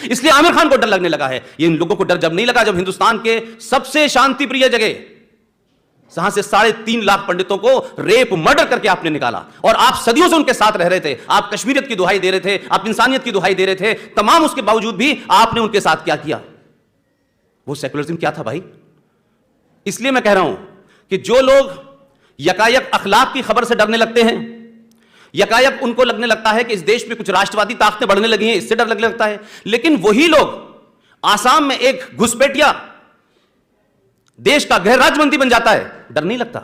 इसलिए आमिर खान को डर लगने लगा है। ये इन लोगों को डर जब नहीं लगा, जब हिंदुस्तान के सबसे शांति प्रिय जगह, जहां से 3.5 लाख पंडितों को रेप मर्डर करके आपने निकाला, और आप सदियों से उनके साथ रह रहे थे, आप कश्मीरियत की दुहाई दे रहे थे, आप इंसानियत की दुहाई दे रहे थे, तमाम उसके बावजूद भी आपने उनके साथ क्या किया? वो सेकुलरिज्म क्या था भाई? इसलिए मैं कह रहा हूं कि जो लोग यकायक अखलाक की खबर से डरने लगते हैं, यकायक उनको लगने लगता है कि इस देश में कुछ राष्ट्रवादी ताकतें बढ़ने लगी हैं, इससे डर लगने लगता है, लेकिन वही लोग आसाम में एक घुसपैठिया देश का गृह राज्यमंत्री बन जाता है, डर नहीं लगता।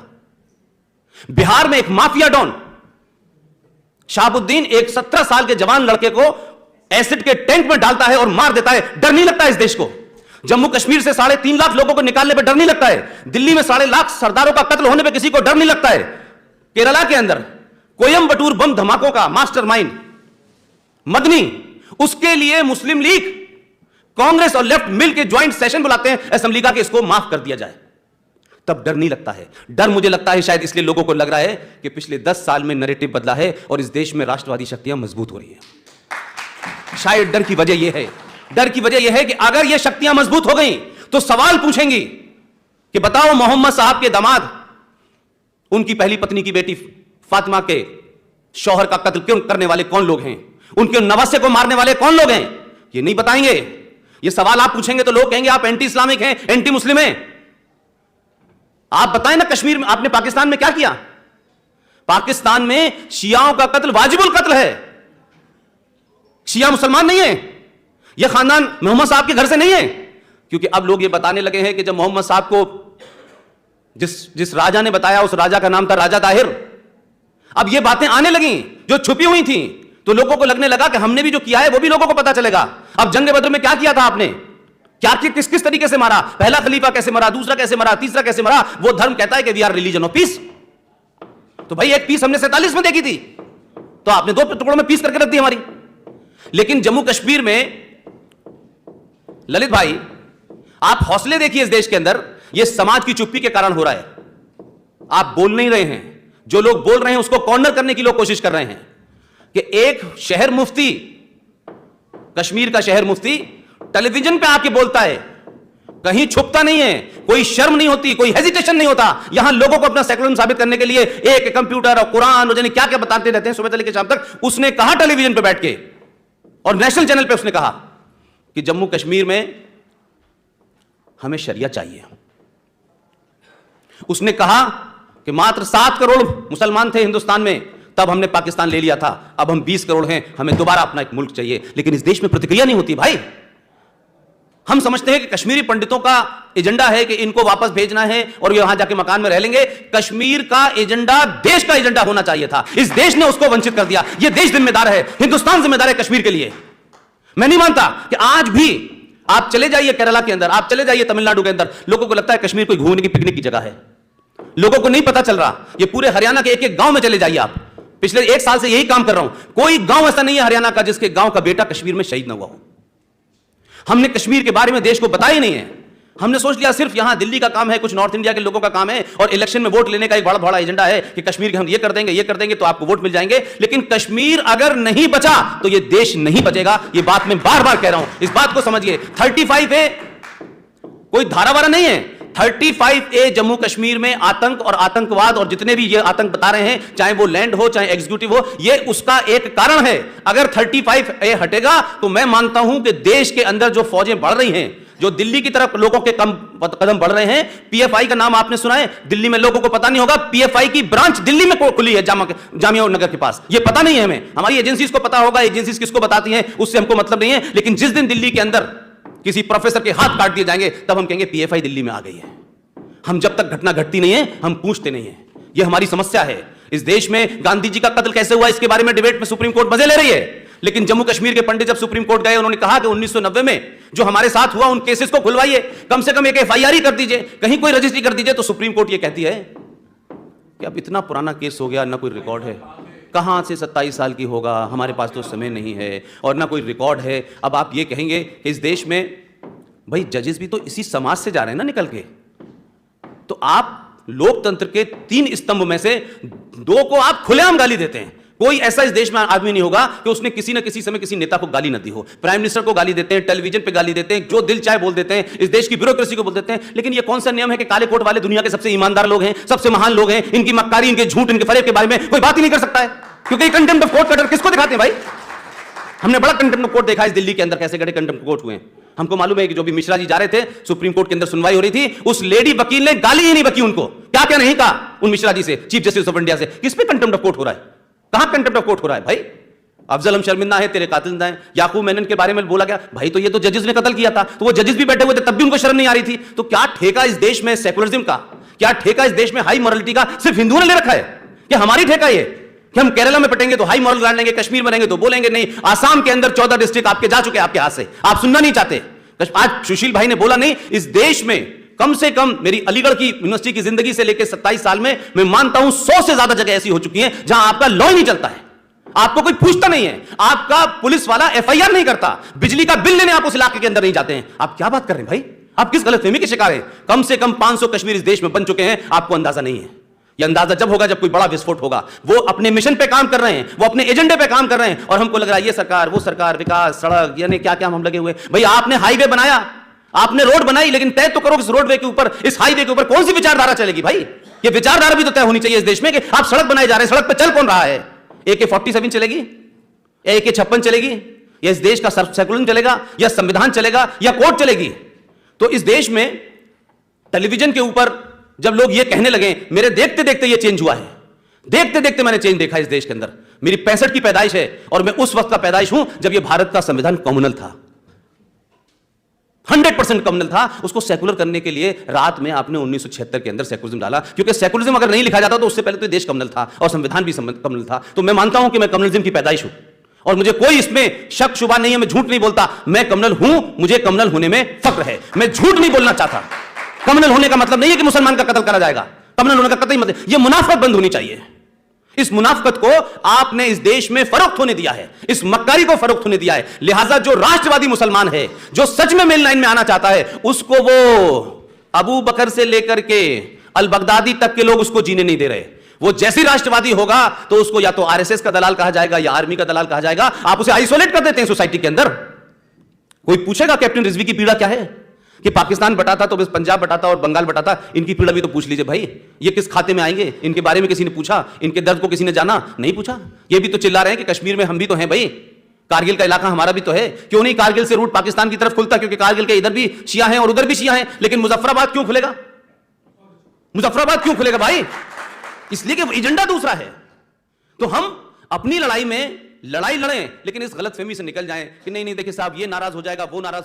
बिहार में एक माफिया डॉन शहाबुद्दीन एक 17 साल के जवान लड़के को एसिड के टैंक में डालता है और मार देता है, डर नहीं लगता इस देश को। जम्मू कश्मीर से 3.5 लाख लोगों को निकालने पर डर नहीं लगता है। दिल्ली में 1.5 लाख सरदारों का कत्ल होने पर किसी को डर नहीं लगता है। केरला के अंदर कोयम्बटूर बम धमाकों का मास्टरमाइंड मदनी, उसके लिए मुस्लिम लीग, कांग्रेस और लेफ्ट मिलकर ज्वाइंट सेशन बुलाते हैं असेंबली का कि इसको माफ कर दिया जाए, तब डर नहीं लगता है। डर मुझे लगता है शायद इसलिए लोगों को लग रहा है कि पिछले 10 साल में नैरेटिव बदला है और इस देश में राष्ट्रवादी शक्तियां मजबूत हो रही हैं। शायद डर की वजह यह है, डर की वजह यह है कि अगर यह शक्तियां मजबूत हो गई तो सवाल पूछेंगी कि बताओ मोहम्मद साहब के दामाद, उनकी पहली पत्नी की बेटी फातिमा के शौहर का कत्ल क्यों करने वाले कौन लोग हैं, उनके नवासे को मारने वाले कौन लोग हैं? ये नहीं बताएंगे। ये सवाल आप पूछेंगे तो लोग कहेंगे आप एंटी इस्लामिक हैं, एंटी मुस्लिम हैं। आप बताएं ना, कश्मीर में आपने पाकिस्तान में क्या किया? पाकिस्तान में शियाओं का कत्ल वाजिबुल कत्ल है। शिया मुसलमान नहीं है, यह खानदान मोहम्मद साहब के घर से नहीं है। क्योंकि अब लोग ये बताने लगे हैं कि जब मोहम्मद साहब को जिस राजा ने बताया, उस राजा का नाम था राजा ताहिर, अब ये बातें आने लगी जो छुपी हुई थी, तो लोगों को लगने लगा कि हमने भी जो किया है वो भी लोगों को पता चलेगा। अब जंग बदर में क्या किया था आपने, क्या किस किस तरीके से मारा, पहला खलीफा कैसे मरा, दूसरा कैसे मरा, तीसरा कैसे मरा? वो धर्म कहता है कि we are religion of peace. तो भाई एक पीस हमने 47 में देखी थी, तो आपने 2 टुकड़ों में पीस करके रख दी हमारी। लेकिन जम्मू कश्मीर में ललित भाई, आप हौसले देखिए इस देश के अंदर, यह समाज की चुप्पी के कारण हो रहा है। आप बोल नहीं रहे हैं, जो लोग बोल रहे हैं उसको कॉर्नर करने की लोग कोशिश कर रहे हैं कि एक शहर मुफ्ती, कश्मीर का शहर मुफ्ती टेलीविजन पे आके बोलता है, कहीं छुपता नहीं है, कोई शर्म नहीं होती, कोई हेजिटेशन नहीं होता। यहां लोगों को अपना सेकुलरिज्म साबित करने के लिए एक कंप्यूटर और कुरान और जाने क्या क्या बताते रहते हैं सुबह से लेकर शाम तक। उसने कहा टेलीविजन पे बैठ के और नेशनल चैनल पे उसने कहा कि जम्मू कश्मीर में हमें शरिया चाहिए। उसने कहा कि मात्र 7 करोड़ मुसलमान थे हिंदुस्तान में, तब हमने पाकिस्तान ले लिया था, अब हम 20 करोड़ हैं, हमें दोबारा अपना एक मुल्क चाहिए। लेकिन इस देश में प्रतिक्रिया नहीं होती भाई। हम समझते हैं कि कश्मीरी पंडितों का एजेंडा है कि इनको वापस भेजना है और ये वहां जाके मकान में रह लेंगे। कश्मीर का एजेंडा देश का एजेंडा होना चाहिए था, इस देश ने उसको वंचित कर दिया। ये देश जिम्मेदार है, हिंदुस्तान जिम्मेदार है कश्मीर के लिए। मैं नहीं मानता कि आज भी आप चले जाइए केरला के अंदर, आप चले जाइए तमिलनाडु के अंदर, लोगों को लगता है कश्मीर कोई घूमने की पिकनिक की जगह है। लोगों को नहीं पता चल रहा। ये पूरे हरियाणा के एक-एक गांव में चले जाइए आप, पिछले 1 साल से यही काम कर रहा हूं, कोई गांव ऐसा नहीं है हरियाणा का जिसके गांव का बेटा कश्मीर में शहीद ना हुआ हो। हमने कश्मीर के बारे में देश को बताया ही नहीं है। हमने सोच लिया सिर्फ यहां दिल्ली का काम है, कुछ नॉर्थ इंडिया के लोगों का काम है, और इलेक्शन में वोट लेने का एक बड़ा बड़ा एजेंडा है कि कश्मीर के हम ये कर देंगे तो आपको वोट मिल जाएंगे। लेकिन कश्मीर अगर नहीं बचा तो ये देश नहीं बचेगा। ये बात मैं बार बार कह रहा हूं, इस बात को समझिए। 35A कोई धारावारा नहीं है। 35A जम्मू कश्मीर में आतंक और आतंकवाद और जितने भी ये आतंक बता रहे हैं, चाहे वो लैंड हो चाहे एग्जीक्यूटिव हो, ये उसका एक कारण है। अगर 35A हटेगा तो मैं मानता हूं कि देश के अंदर जो फौजें बढ़ रही हैं, जो दिल्ली की तरफ लोगों के कदम बढ़ रहे हैं, PFI का नाम आपने सुना है, दिल्ली में लोगों को पता नहीं होगा, PFI की ब्रांच दिल्ली में खुली है, जामिया नगर के पास। ये पता नहीं है हमें, हमारी एजेंसीज को पता होगा, एजेंसीज किसको बताती हैं उससे हमको मतलब नहीं है। लेकिन जिस दिन दिल्ली के अंदर किसी प्रोफेसर के हाथ काट दिए जाएंगे तब हम कहेंगे PFI दिल्ली में आ गई है। हम जब तक घटना घटती नहीं है हम पूछते नहीं है। यह हमारी समस्या है। इस देश में गांधी जी का कत्ल कैसे हुआ इसके बारे में डिबेट में सुप्रीम कोर्ट मजे ले रही है, लेकिन जम्मू कश्मीर के पंडित जब सुप्रीम कोर्ट गए, उन्होंने कहा कि 1990 में जो हमारे साथ हुआ उन केसेस को खुलवाइए, कम से कम एक FIR ही कर दीजिए, कहीं कोई रजिस्ट्री कर दीजिए। तो सुप्रीम कोर्ट ये कहती है कि अब इतना पुराना केस हो गया, ना कोई रिकॉर्ड है, कहां से 27 साल की होगा, हमारे पास तो समय नहीं है और ना कोई रिकॉर्ड है। अब आप ये कहेंगे कि इस देश में भाई जजेस भी तो इसी समाज से जा रहे हैं ना निकल के, तो आप लोकतंत्र के 3 स्तंभ में से 2 को आप खुलेआम गाली देते हैं। कोई ऐसा इस देश में आदमी नहीं होगा कि उसने किसी न किसी समय किसी नेता को गाली न दी हो। प्राइम मिनिस्टर को गाली देते हैं, टेलीविजन पे गाली देते हैं, जो दिल चाहे बोल देते हैं, इस देश की ब्यूरोक्रेसी को बोल देते हैं। लेकिन ये कौन सा नियम है कि काले कोट वाले दुनिया के सबसे ईमानदार लोग हैं, सबसे महान लोग हैं, इनकी मक्कारी, इनके झूठ, इनके फरेब के बारे में कोई बात ही नहीं कर सकता है? क्योंकि कंटेम्प्ट ऑफ कोर्ट का डर किसको दिखाते हैं भाई? हमने बड़ा कंटेम्प्ट ऑफ कोर्ट देखा इस दिल्ली के अंदर, कैसे गड़े कंटेम्प्ट कोर्ट हुए। हमको मालूम है कि जो भी मिश्रा जी जा रहे थे, सुप्रीम कोर्ट के अंदर सुनवाई हो रही थी, उस लेडी वकील ने गाली ही नहीं बकी उनको, क्या क्या नहीं कहा उन मिश्रा जी से, चीफ जस्टिस ऑफ इंडिया से। किस पे कंटेम्प्ट ऑफ कोर्ट हो रहा है? कहां कंटेम्प्ट ऑफ कोर्ट हो रहा है भाई? अफजल हम शर्मिंदा है, तेरे कातिल जिंदा है। याकूब मेनन के बारे में बोला गया, भाई तो ये तो जजेस ने कत्ल किया था, तो वो जजेस भी बैठे हुए थे, तब भी उनको शर्म नहीं आ रही थी। तो क्या ठेका इस देश में सेकुलरिज्म का, क्या ठेका इस देश में हाई मॉरलिटी का सिर्फ हिंदुओं ने ले रखा है? क्या हमारी ठेका ये कि हम केरला में पटेंगे तो हाई मॉरल ग्रांड लेंगे, कश्मीर में रहेंगे तो बोलेंगे नहीं? आसाम के अंदर 14 डिस्ट्रिक्ट आपके जा चुके, आपके हाथ से, आप सुनना नहीं चाहते। आज सुशील भाई ने बोला नहीं, इस देश में कम से कम मेरी अलीगढ़ की यूनिवर्सिटी की जिंदगी से लेकर 27 साल में मैं मानता हूं 100 से ज्यादा जगह ऐसी हो चुकी हैं जहां आपका लॉ ही नहीं चलता है, आपको कोई पूछता नहीं है, आपका पुलिस वाला FIR नहीं करता, बिजली का बिल लेने आप उस इलाके के अंदर नहीं जाते हैं। आप क्या बात कर रहे हैं भाई? आप किस गलतफहमी के शिकार हैं? कम से कम 500 कश्मीर इस देश में बन चुके हैं, आपको अंदाजा नहीं है। यह अंदाजा जब होगा जब कोई बड़ा विस्फोट होगा। वो अपने मिशन पे काम कर रहे हैं, वो अपने एजेंडे पे काम कर रहे हैं, और हमको लग रहा है ये सरकार वो सरकार, विकास, सड़क, यानी क्या क्या हम लगे हुए। भाई आपने हाईवे बनाया, आपने रोड बनाई, लेकिन तय तो करो इस रोडवे के ऊपर, इस हाईवे के ऊपर कौन सी विचारधारा चलेगी भाई? ये विचारधारा भी तो तय होनी चाहिए इस देश में कि आप सड़क बनाए जा रहे हैं, सड़क पर चल कौन रहा है? AK-47 चलेगी, AK-56 चलेगी, या इस देश का सेकुलरिज्म चलेगा, या संविधान चलेगा, या कोर्ट चलेगी? तो इस देश में टेलीविजन के ऊपर जब लोग ये कहने लगे, मेरे देखते देखते ये चेंज हुआ है, देखते देखते मैंने चेंज देखा इस देश के अंदर। मेरी 65 की पैदाइश है और मैं उस वक्त का पैदाइश हूं जब ये भारत का संविधान कम्युनल था, 100% कम्युनल था। उसको सेकुलर करने के लिए रात में आपने 1976 के अंदर सेकुलरिज्म डाला, क्योंकि सेकुलरिज्म अगर नहीं लिखा जाता तो उससे पहले तो देश कम्युनल था और संविधान भी कम्युनल था। तो मैं मानता हूं कि मैं कम्युनलिज्म की पैदाइश हूं और मुझे कोई इसमें शक शुबा नहीं है, मैं झूठ नहीं बोलता, मैं कम्युनल हूं, मुझे कम्युनल होने में फख्र है, मैं झूठ नहीं बोलना चाहता। कम्युनल होने का मतलब नहीं है कि मुसलमान का कत्ल करा जाएगा, कम्युनल होने का कतई मतलब, यह मुनाफकत बंद होनी चाहिए। इस मुनाफकत को आपने इस देश में फरोख्त होने दिया है, इस मक्कारी को फरोख्त होने दिया है। लिहाजा जो राष्ट्रवादी मुसलमान है, जो सच में मेन लाइन में आना चाहता है, उसको वो अबू बकर से लेकर के अल बगदादी तक के लोग उसको जीने नहीं दे रहे। वो जैसी राष्ट्रवादी होगा तो उसको या तो RSS का दलाल कहा जाएगा या आर्मी का दलाल कहा जाएगा। आप उसे आइसोलेट कर देते हैं सोसाइटी के अंदर। कोई पूछेगा कैप्टन रिजवी की पीड़ा क्या है, कि पाकिस्तान बटा था तो बस पंजाब बटा था और बंगाल बटा था, इनकी पीड़ा भी तो पूछ लीजिए भाई, ये किस खाते में आएंगे? इनके बारे में किसी ने पूछा? इनके दर्द को किसी ने जाना? नहीं पूछा। ये भी तो चिल्ला रहे हैं कि कश्मीर में हम भी तो हैं भाई, कारगिल का इलाका हमारा भी तो है, क्यों नहीं कारगिल से रूट पाकिस्तान की तरफ खुलता? क्योंकि कारगिल के इधर भी शिया हैं और उधर भी शिया हैं, लेकिन मुजफ्फराबाद क्यों खुलेगा? मुजफ्फराबाद क्यों खुलेगा भाई? इसलिए कि एजेंडा दूसरा है। तो हम अपनी लड़ाई में लड़ाई लड़ें, लेकिन इस गलतफहमी से निकल जाएं कि नहीं नहीं देखिए साहब ये नाराज हो जाएगा, वो नाराज